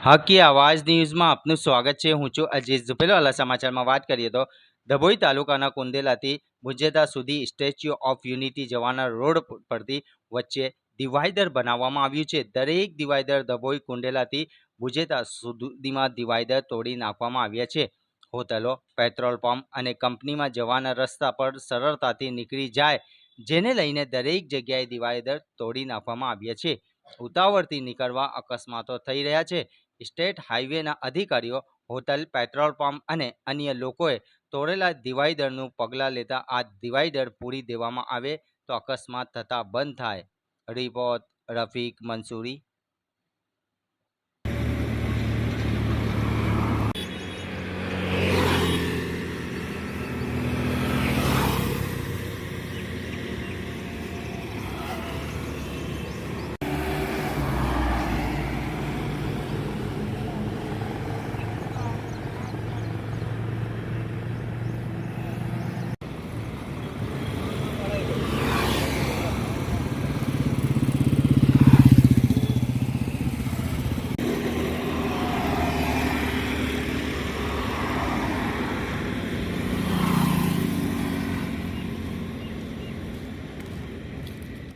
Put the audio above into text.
હકી આવાજ ન્યૂઝમાં આપનું સ્વાગત છે। હું છું અજીત ઝુપેલો। હાલ સમાચારમાં વાત કરીએ તો ડભોઈ તાલુકાના કુંદેલાથી ભુજેતા સુધી સ્ટેચ્યુ ઓફ યુનિટી જવાના રોડ પરથી વચ્ચે ડિવાઈડર બનાવવામાં આવ્યું છે। દરેક ડિવાઈડર ડભોઈ કુંડેલાથી ભુજેતા સુધીમાં ડિવાઈડર તોડી નાખવામાં આવ્યા છે। હોટલો, પેટ્રોલ પંપ અને કંપનીમાં જવાના રસ્તા પર સરળતાથી નીકળી જાય, જેને લઈને દરેક જગ્યાએ ડિવાઈડર તોડી નાખવામાં આવ્યા છે। ઉતાવળથી નીકળવા અકસ્માતો થઈ રહ્યા છે। સ્ટેટ હાઈવેના અધિકારીઓ, હોટલ, પેટ્રોલ પંપ અને અન્ય લોકોએ તોડેલા ડિવાઈડરનું પગલાં લેતા આ ડિવાઈડર પૂરી દેવામાં આવે તો અકસ્માત થતા બંધ થાય। રિપોર્ટ રફીક મંસૂરી,